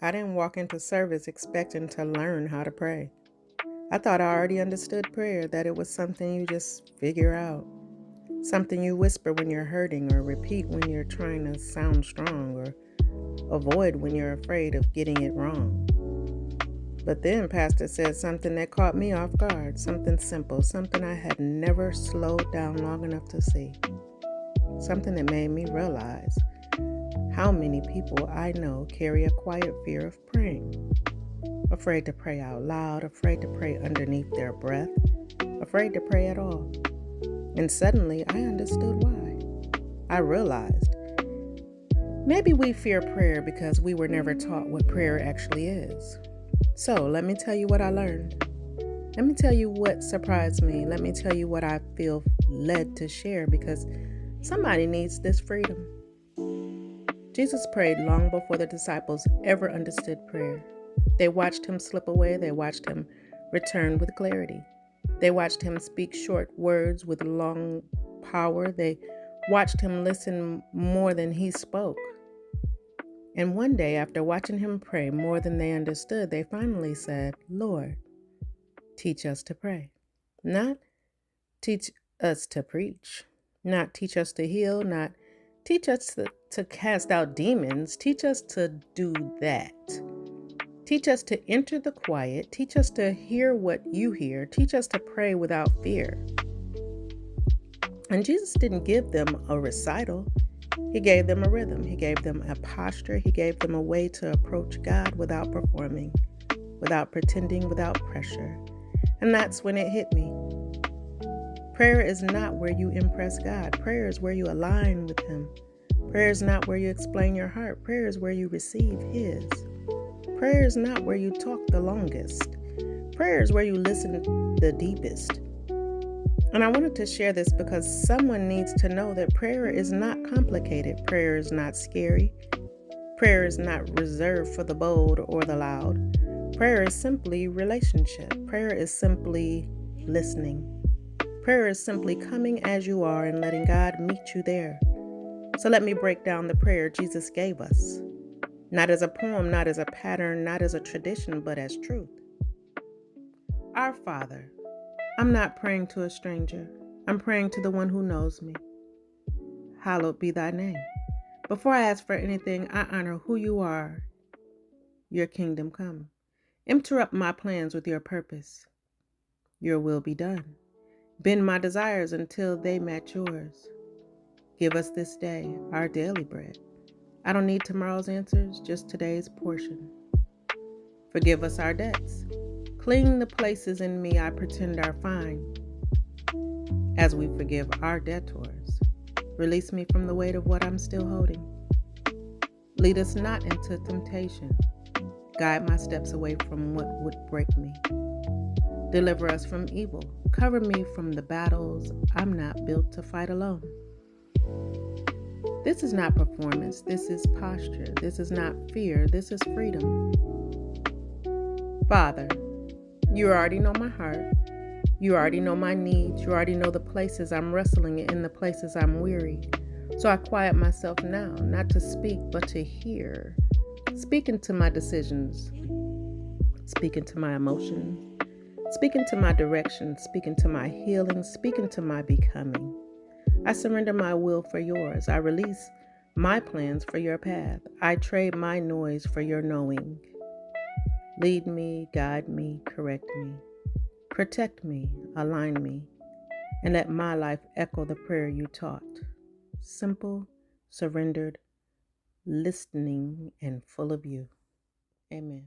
I didn't walk into service expecting to learn how to pray. I thought I already understood prayer, that it was something you just figure out, something you whisper when you're hurting, or repeat when you're trying to sound strong, or avoid when you're afraid of getting it wrong. But then Pastor said something that caught me off guard, something simple, something I had never slowed down long enough to see, something that made me realize how many people I know carry a quiet fear of praying. Afraid to pray out loud, afraid to pray underneath their breath, afraid to pray at all. And suddenly I understood why. I realized maybe we fear prayer because we were never taught what prayer actually is. So let me tell you what I learned. Let me tell you what surprised me. Let me tell you what I feel led to share, because somebody needs this freedom. Jesus prayed long before the disciples ever understood prayer. They watched him slip away. They watched him return with clarity. They watched him speak short words with long power. They watched him listen more than he spoke. And one day, after watching him pray more than they understood, they finally said, "Lord, teach us to pray." Not teach us to preach, not teach us to heal, not teach us to cast out demons. Teach us to do that. Teach us to enter the quiet. Teach us to hear what you hear. Teach us to pray without fear. And Jesus didn't give them a recital. He gave them a rhythm. He gave them a posture. He gave them a way to approach God without performing, without pretending, without pressure. And that's when it hit me. Prayer is not where you impress God. Prayer is where you align with Him. Prayer is not where you explain your heart. Prayer is where you receive His. Prayer is not where you talk the longest. Prayer is where you listen the deepest. And I wanted to share this because someone needs to know that prayer is not complicated. Prayer is not scary. Prayer is not reserved for the bold or the loud. Prayer is simply relationship. Prayer is simply listening. Prayer is simply coming as you are and letting God meet you there. So let me break down the prayer Jesus gave us. Not as a poem, not as a pattern, not as a tradition, but as truth. Our Father. I'm not praying to a stranger. I'm praying to the one who knows me. Hallowed be thy name. Before I ask for anything, I honor who you are. Your kingdom come. Interrupt my plans with your purpose. Your will be done. Bend my desires until they match yours. Give us this day our daily bread. I don't need tomorrow's answers, just today's portion. Forgive us our debts. Clean the places in me I pretend are fine, as we forgive our debtors. Release me from the weight of what I'm still holding. Lead us not into temptation. Guide my steps away from what would break me. Deliver us from evil. Cover me from the battles I'm not built to fight alone. This is not performance. This is posture. This is not fear. This is freedom. Father, you already know my heart. You already know my needs. You already know the places I'm wrestling in, the places I'm weary. So I quiet myself now, not to speak, but to hear. Speak into my decisions. Speak into my emotions. Speak into my direction. Speak into my healing. Speak into my becoming. I surrender my will for yours. I release my plans for your path. I trade my noise for your knowing. Lead me, guide me, correct me. Protect me, align me, and let my life echo the prayer you taught. Simple, surrendered, listening, and full of you. Amen.